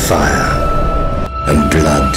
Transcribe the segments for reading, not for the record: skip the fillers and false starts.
fire and blood.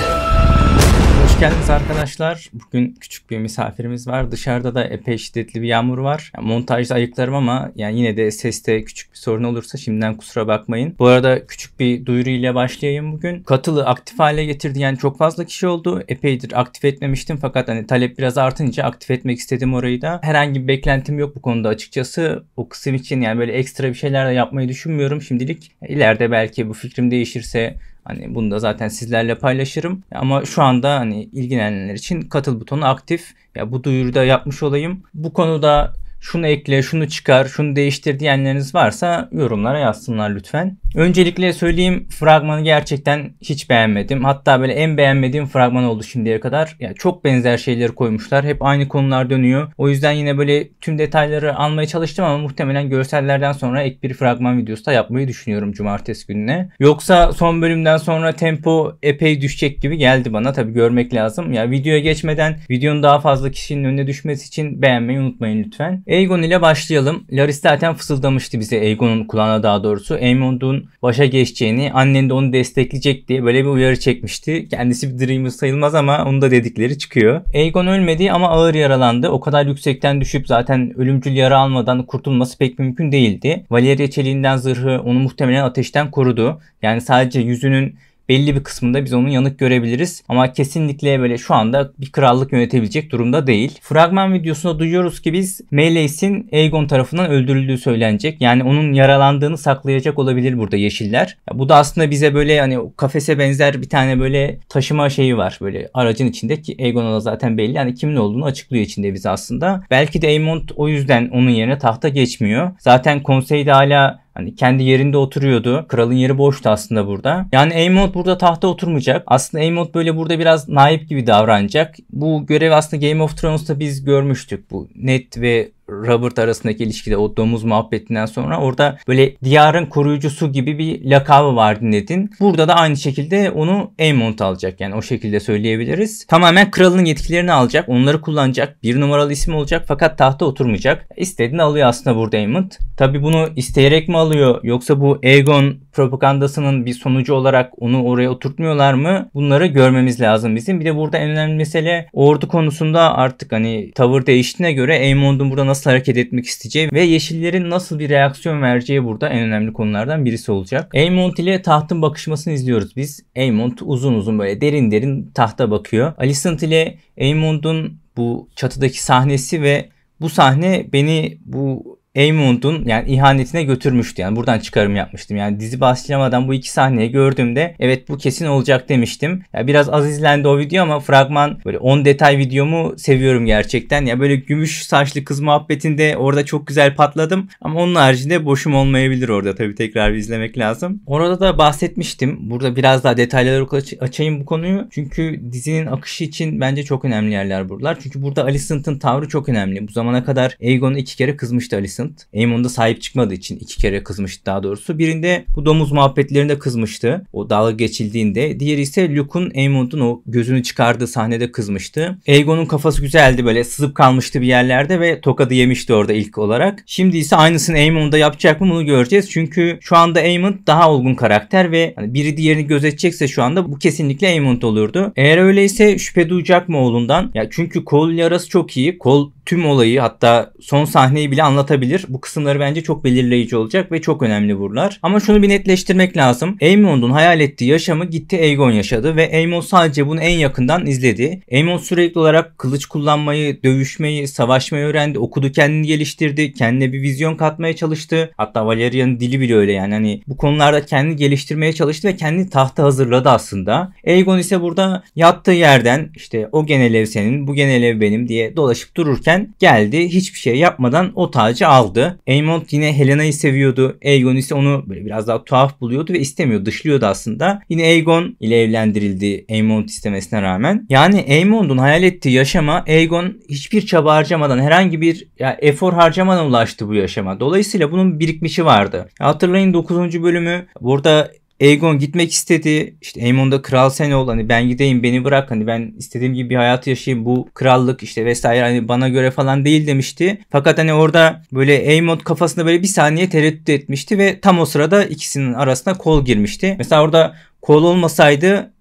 Hoş geldiniz arkadaşlar. Bugün küçük bir misafirimiz var. Dışarıda da epey şiddetli bir yağmur var. Montajda ayıklarım ama yani yine de seste küçük bir sorun olursa şimdiden kusura bakmayın. Bu arada küçük bir duyuru ile başlayayım bugün. Katılı aktif hale getirdi. Yani çok fazla kişi oldu. Epeydir aktif etmemiştim fakat hani talep biraz artınca aktif etmek istedim orayı da. Herhangi bir beklentim yok bu konuda açıkçası. O kısım için yani böyle ekstra bir şeyler de yapmayı düşünmüyorum şimdilik. İleride belki bu fikrim değişirse hani bunu da zaten sizlerle paylaşırım. Ama şu anda hani ilgilenenler için katıl butonu aktif. Ya bu duyuruyu da yapmış olayım. Bu konuda şunu ekle, şunu çıkar, şunu değiştir diyenleriniz varsa yorumlara yazsınlar lütfen. Öncelikle söyleyeyim, fragmanı gerçekten hiç beğenmedim. Hatta böyle en beğenmediğim fragman oldu şimdiye kadar. Yani çok benzer şeyleri koymuşlar. Hep aynı konular dönüyor. O yüzden yine böyle tüm detayları almaya çalıştım ama muhtemelen görsellerden sonra ek bir fragman videosu da yapmayı düşünüyorum cumartesi gününe. Yoksa son bölümden sonra tempo epey düşecek gibi geldi bana. Tabii görmek lazım. Ya videoya geçmeden videonun daha fazla kişinin önüne düşmesi için beğenmeyi unutmayın lütfen. Aegon ile başlayalım. Laris zaten fısıldamıştı bize, Aegon'un kulağına daha doğrusu. Aemond'un başa geçeceğini, annen de onu destekleyecek diye böyle bir uyarı çekmişti. Kendisi bir Dreamer sayılmaz ama onun da dedikleri çıkıyor. Aegon ölmedi ama ağır yaralandı. O kadar yüksekten düşüp zaten ölümcül yara almadan kurtulması pek mümkün değildi. Valeria çeliğinden zırhı onu muhtemelen ateşten korudu. Yani sadece yüzünün belli bir kısmında biz onun yanık görebiliriz. Ama kesinlikle böyle şu anda bir krallık yönetebilecek durumda değil. Fragman videosunda duyuyoruz ki biz Meleys'in Aegon tarafından öldürüldüğü söylenecek. Yani onun yaralandığını saklayacak olabilir burada yeşiller. Bu da aslında bize böyle hani kafese benzer bir tane böyle taşıma şeyi var. Böyle aracın içinde ki Aegon'a da zaten belli. Yani kimin olduğunu açıklıyor içinde bize aslında. Belki de Aemond o yüzden onun yerine tahta geçmiyor. Zaten konseyde hala hani kendi yerinde oturuyordu. Kralın yeri boştu aslında burada. Yani Aemond burada tahta oturmayacak. Aslında Aemond böyle burada biraz naip gibi davranacak. Bu görevi aslında Game of Thrones'ta biz görmüştük. Bu Ned ve Robert arasındaki ilişkide o domuz muhabbetinden sonra orada böyle diyarın koruyucusu gibi bir lakabı vardı Ned'in. Burada da aynı şekilde onu Aemond alacak. Yani o şekilde söyleyebiliriz. Tamamen kralın yetkilerini alacak. Onları kullanacak. Bir numaralı isim olacak fakat tahta oturmayacak. İstediğini alıyor aslında burada Aemond. Tabi bunu isteyerek mi alıyor yoksa bu Aegon propagandasının bir sonucu olarak onu oraya oturtmuyorlar mı? Bunları görmemiz lazım bizim. Bir de burada en önemli mesele ordu konusunda artık hani tavır değiştiğine göre Aemond'un burada nasıl hareket etmek isteyeceği ve yeşillerin nasıl bir reaksiyon vereceği burada en önemli konulardan birisi olacak. Aemond ile tahtın bakışmasını izliyoruz biz. Aemond uzun uzun böyle derin derin tahta bakıyor. Alicent ile Aemond'un bu çatıdaki sahnesi ve bu sahne beni bu Aemond'un yani ihanetine götürmüştü. Yani buradan çıkarım yapmıştım. Yani dizi başlamadan bu iki sahneyi gördüğümde evet bu kesin olacak demiştim. Ya biraz az izlendi o video ama fragman böyle 10 detay videomu seviyorum gerçekten. Ya böyle gümüş saçlı kız muhabbetinde orada çok güzel patladım. Ama onun haricinde boşum olmayabilir orada. Tabii tekrar bir izlemek lazım. Orada da bahsetmiştim. Burada biraz daha detayları açayım bu konuyu. Çünkü dizinin akışı için bence çok önemli yerler buralar. Çünkü burada Alicent'ın tavrı çok önemli. Bu zamana kadar Aegon'a 2 kere kızmıştı Alicent. Aemond'a sahip çıkmadığı için 2 kere kızmıştı daha doğrusu. Birinde bu domuz muhabbetlerinde kızmıştı. O dalga geçildiğinde. Diğeri ise Luke'un Aemond'un o gözünü çıkardığı sahnede kızmıştı. Aegon'un kafası güzeldi. Böyle sızıp kalmıştı bir yerlerde ve tokadı yemişti orada ilk olarak. Şimdi ise aynısını Aemond'a yapacak mı bunu göreceğiz. Çünkü şu anda Aemond daha olgun karakter ve hani biri diğerini gözetecekse şu anda bu kesinlikle Aemond olurdu. Eğer öyleyse şüphe duyacak mı oğlundan? Ya çünkü Cole ile arası çok iyi. Cole tüm olayı hatta son sahneyi bile anlatabilir. Bu kısımları bence çok belirleyici olacak ve çok önemli buralar. Ama şunu bir netleştirmek lazım. Aemond'un hayal ettiği yaşamı gitti Aegon yaşadı ve Aemond sadece bunu en yakından izledi. Aemond sürekli olarak kılıç kullanmayı, dövüşmeyi, savaşmayı öğrendi. Okudu, kendini geliştirdi. Kendine bir vizyon katmaya çalıştı. Hatta Valeria'nın dili bile öyle yani. Hani bu konularda kendini geliştirmeye çalıştı ve kendi tahta hazırladı aslında. Aegon ise burada yattığı yerden işte o genel ev senin, bu genel ev benim diye dolaşıp dururken geldi. Hiçbir şey yapmadan o tacı aldı. Aemond yine Helena'yı seviyordu. Aegon ise onu böyle biraz daha tuhaf buluyordu ve istemiyordu. Dışlıyordu aslında. Yine Aegon ile evlendirildi Aemond istemesine rağmen. Yani Aemond'un hayal ettiği yaşama Aegon hiçbir çaba harcamadan, herhangi bir efor harcamadan ulaştı bu yaşama. Dolayısıyla bunun birikmişi vardı. Hatırlayın 9. bölümü. Burada Aegon gitmek istedi. İşte Aemon'da kral sen ol. Hani ben gideyim, beni bırak. Hani ben istediğim gibi bir hayat yaşayayım. Bu krallık işte vesaire hani bana göre falan değil demişti. Fakat hani orada böyle Aemon kafasında böyle bir saniye tereddüt etmişti ve tam o sırada ikisinin arasına kol girmişti. Mesela orada Kol olmasaydı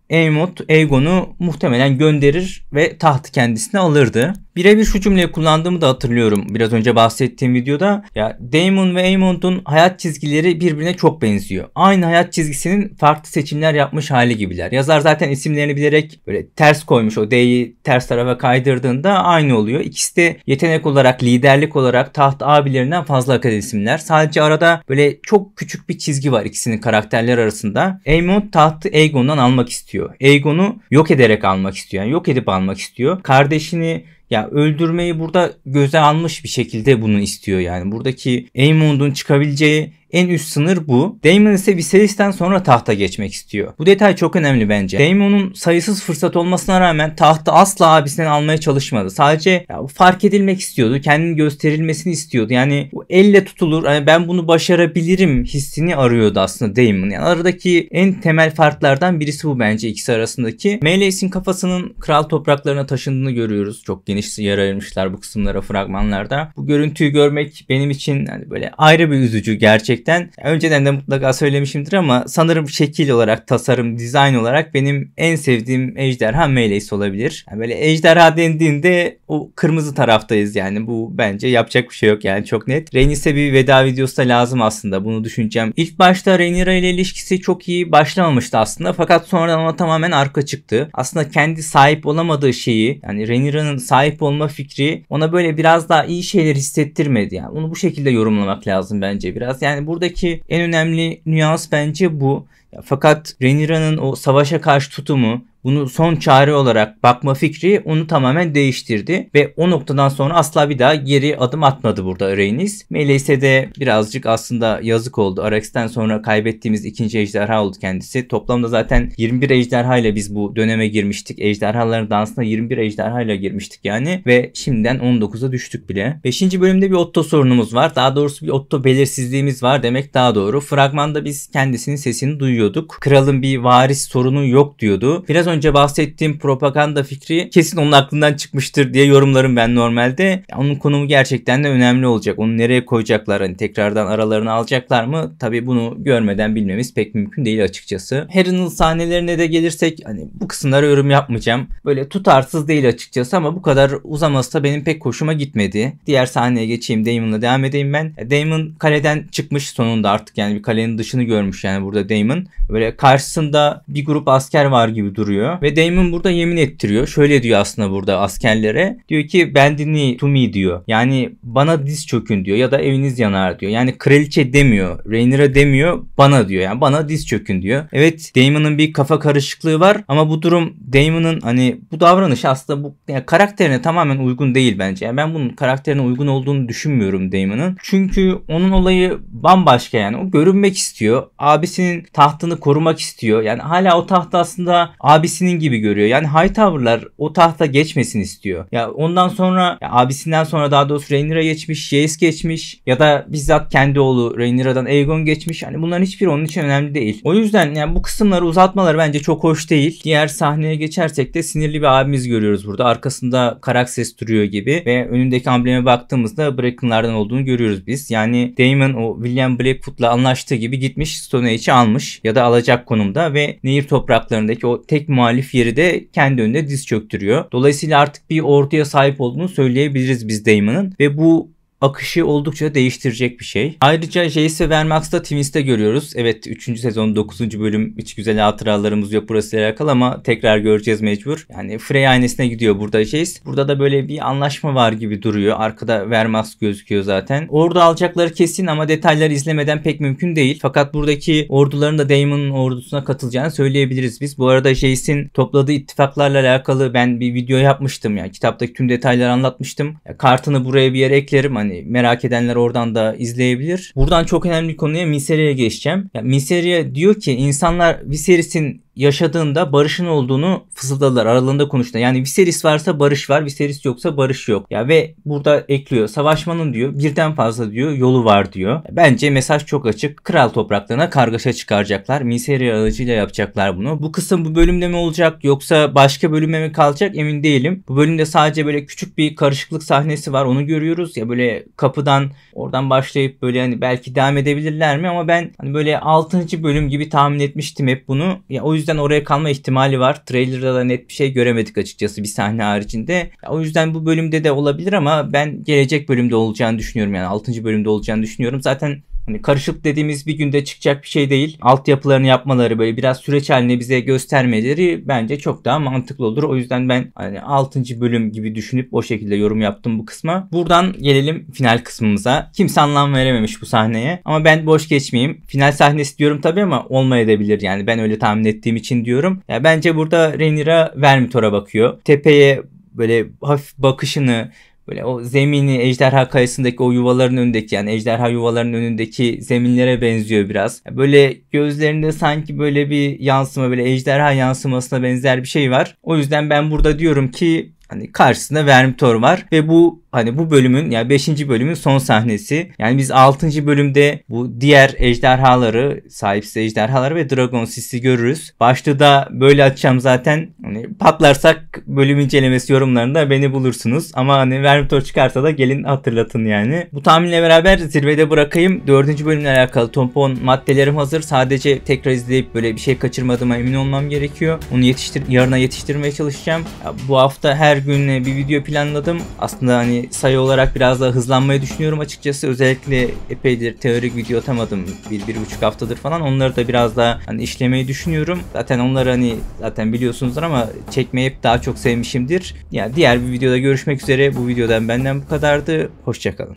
Aegon'u muhtemelen gönderir ve tahtı kendisine alırdı. Birebir şu cümleyi kullandığımı da hatırlıyorum biraz önce bahsettiğim videoda. Ya Daemon ve Aemond'un hayat çizgileri birbirine çok benziyor. Aynı hayat çizgisinin farklı seçimler yapmış hali gibiler. Yazar zaten isimlerini bilerek böyle ters koymuş. O D'yi ters tarafa kaydırdığında aynı oluyor. İkisi de yetenek olarak, liderlik olarak taht abilerinden fazla akad isimler. Sadece arada böyle çok küçük bir çizgi var ikisinin karakterler arasında. Aemond tahtı Aegon'dan almak istiyor. Aegon'u yok ederek almak istiyor. Yani yok edip almak istiyor. Kardeşini öldürmeyi burada göze almış bir şekilde bunu istiyor yani. Buradaki Aemond'un çıkabileceği en üst sınır bu. Daemon ise Viserys'ten sonra tahta geçmek istiyor. Bu detay çok önemli bence. Daemon'un sayısız fırsat olmasına rağmen tahtı asla abisinden almaya çalışmadı. Sadece fark edilmek istiyordu. Kendini gösterilmesini istiyordu. Yani bu elle tutulur. Yani ben bunu başarabilirim hissini arıyordu aslında Daemon. Yani aradaki en temel farklardan birisi bu bence ikisi arasındaki. Meleys'in kafasının kral topraklarına taşındığını görüyoruz. Çok geniş yer ayırmışlar bu kısımlara fragmanlarda. Bu görüntüyü görmek benim için yani böyle ayrı bir üzücü gerçekten. Önceden de mutlaka söylemişimdir ama sanırım şekil olarak, tasarım, dizayn olarak benim en sevdiğim ejderha Meleys olabilir. Yani böyle ejderha dendiğinde o kırmızı taraftayız yani. Bu bence yapacak bir şey yok yani, çok net. Rhaenys'e bir veda videosu da lazım aslında, bunu düşüneceğim. İlk başta Rhaenyra ile ilişkisi çok iyi başlamamıştı aslında, fakat sonradan ona tamamen arka çıktı. Aslında kendi sahip olamadığı şeyi, yani Rhaenyra'nın sahip olma fikri ona böyle biraz daha iyi şeyler hissettirmedi yani. Onu bu şekilde yorumlamak lazım bence biraz. Yani buradaki en önemli nüans bence bu. Fakat Rhaenyra'nın o savaşa karşı tutumu, bunu son çare olarak bakma fikri onu tamamen değiştirdi ve o noktadan sonra asla bir daha geri adım atmadı burada Rhaenys. Meleys'e de birazcık aslında yazık oldu. Arrakis'ten sonra kaybettiğimiz ikinci ejderha oldu kendisi. Toplamda zaten 21 ejderha ile biz bu döneme girmiştik. Ejderhaların dansına 21 ejderha ile girmiştik yani ve şimdiden 19'a düştük bile. 5. bölümde bir Otto sorunumuz var. Daha doğrusu bir Otto belirsizliğimiz var demek daha doğru. Fragmanda biz kendisinin sesini duyuyorduk. Kralın bir varis sorunu yok diyordu. Biraz önce bahsettiğim propaganda fikri kesin onun aklından çıkmıştır diye yorumlarım ben normalde. Onun konumu gerçekten de önemli olacak. Onu nereye koyacaklar? Hani tekrardan aralarını alacaklar mı? Tabii bunu görmeden bilmemiz pek mümkün değil açıkçası. Harrenhal sahnelerine de gelirsek hani bu kısımlara yorum yapmayacağım. Böyle tutarsız değil açıkçası ama bu kadar uzaması da benim pek hoşuma gitmedi. Diğer sahneye geçeyim. Daemon'la devam edeyim ben. Daemon kaleden çıkmış sonunda artık, yani bir kalenin dışını görmüş yani burada Daemon. Böyle karşısında bir grup asker var gibi duruyor. Ve Daemon burada yemin ettiriyor. Şöyle diyor aslında burada askerlere. Diyor ki bendini to me diyor. Yani bana diz çökün diyor ya da eviniz yanar diyor. Yani kraliçe demiyor. Rhaenyra demiyor. Bana diyor. Yani bana diz çökün diyor. Evet, Daemon'ın bir kafa karışıklığı var ama bu durum Daemon'ın hani bu davranış aslında bu yani karakterine tamamen uygun değil bence. Yani ben bunun karakterine uygun olduğunu düşünmüyorum Daemon'ın. Çünkü onun olayı bambaşka yani. O görünmek istiyor. Abisinin tahtını korumak istiyor. Yani hala o tahtı aslında abisinin gibi görüyor. Yani Hightower'lar o tahta geçmesini istiyor. Ya ondan sonra abisinden sonra daha doğrusu Rhaenyra geçmiş, Jace geçmiş ya da bizzat kendi oğlu Rhaenyra'dan Aegon geçmiş. Hani bunların hiçbiri onun için önemli değil. O yüzden yani bu kısımları uzatmaları bence çok hoş değil. Diğer sahneye geçersek de sinirli bir abimiz görüyoruz burada. Arkasında Caraxes duruyor gibi ve önündeki ambleme baktığımızda Bracken'lardan olduğunu görüyoruz biz. Yani Daemon o William Blackfoot'la anlaştığı gibi gitmiş Stone Age'i almış ya da alacak konumda ve nehir topraklarındaki o tek muhalif yeri de kendi önünde diz çöktürüyor. Dolayısıyla artık bir orduya sahip olduğunu söyleyebiliriz biz Daemon'ın ve bu akışı oldukça değiştirecek bir şey. Ayrıca Jace ve Vermax'ta Twins'te görüyoruz. Evet, 3. sezon 9. bölüm hiç güzel hatıralarımız yok burası alakalı ama tekrar göreceğiz mecbur. Yani Frey ailesine gidiyor burada Jace. Burada da böyle bir anlaşma var gibi duruyor. Arkada Vermax gözüküyor zaten. Ordu alacakları kesin ama detayları izlemeden pek mümkün değil. Fakat buradaki orduların da Daemon'un ordusuna katılacağını söyleyebiliriz biz. Bu arada Jace'in topladığı ittifaklarla alakalı ben bir video yapmıştım. Yani kitaptaki tüm detayları anlatmıştım. Kartını buraya bir yere eklerim. Hani merak edenler oradan da izleyebilir. Buradan çok önemli bir konuya Myseria'ya geçeceğim. Myseria diyor ki insanlar Viserys'in yaşadığında Barış'ın olduğunu fısıldadılar. Aralarında konuştular. Yani Viserys varsa Barış var. Viserys yoksa Barış yok. Ya ve burada ekliyor. Savaşmanın diyor birden fazla diyor yolu var diyor. Bence mesaj çok açık. Kral topraklarına kargaşa çıkaracaklar. Mysaria aracıyla yapacaklar bunu. Bu kısım bu bölümde mi olacak yoksa başka bölüme mi kalacak emin değilim. Bu bölümde sadece böyle küçük bir karışıklık sahnesi var. Onu görüyoruz. Ya böyle kapıdan oradan başlayıp böyle hani belki devam edebilirler mi ama ben hani böyle 6. bölüm gibi tahmin etmiştim hep bunu. Ya o yüzden oraya kalma ihtimali var. Trailer'da da net bir şey göremedik açıkçası bir sahne haricinde. Ya o yüzden bu bölümde de olabilir ama ben gelecek bölümde olacağını düşünüyorum. Yani 6. bölümde olacağını düşünüyorum. Zaten hani karışık dediğimiz bir günde çıkacak bir şey değil. Altyapılarını yapmaları böyle biraz süreç haline bize göstermeleri bence çok daha mantıklı olur. O yüzden ben hani 6. bölüm gibi düşünüp o şekilde yorum yaptım bu kısma. Buradan gelelim final kısmımıza. Kimse anlam verememiş bu sahneye. Ama ben boş geçmeyeyim. Final sahnesi diyorum tabii ama olmayabilir yani. Ben öyle tahmin ettiğim için diyorum. Ya bence burada Rhaenyra Vermithor'a bakıyor. Tepeye böyle hafif bakışını böyle o zemini ejderha kayasındaki o yuvaların önündeki yani ejderha yuvalarının önündeki zeminlere benziyor biraz. Böyle gözlerinde sanki böyle bir yansıma böyle ejderha yansımasına benzer bir şey var. O yüzden ben burada diyorum ki hani karşısında Vermithor var ve bu hani bu bölümün yani 5. bölümün son sahnesi. Yani biz 6. bölümde bu diğer ejderhaları, sahipsiz ejderhaları ve Dragon Sis'i görürüz. Başta da böyle açacağım zaten. Hani patlarsak bölüm incelemesi yorumlarında beni bulursunuz. Ama hani Vermithor çıkarsa da gelin hatırlatın yani. Bu tahminle beraber zirvede bırakayım. 4. bölümle alakalı tampon maddelerim hazır. Sadece tekrar izleyip böyle bir şey kaçırmadığıma emin olmam gerekiyor. Onu yarına yetiştirmeye çalışacağım. Ya, bu hafta her gün bir video planladım. Aslında hani sayı olarak biraz daha hızlanmayı düşünüyorum açıkçası. Özellikle epeydir teorik video atamadım. 1,5 haftadır falan. Onları da biraz daha hani işlemeyi düşünüyorum. Zaten onları hani zaten biliyorsunuzdur ama çekmeyi hep daha çok sevmişimdir. Yani diğer bir videoda görüşmek üzere. Bu videodan benden bu kadardı. Hoşça kalın.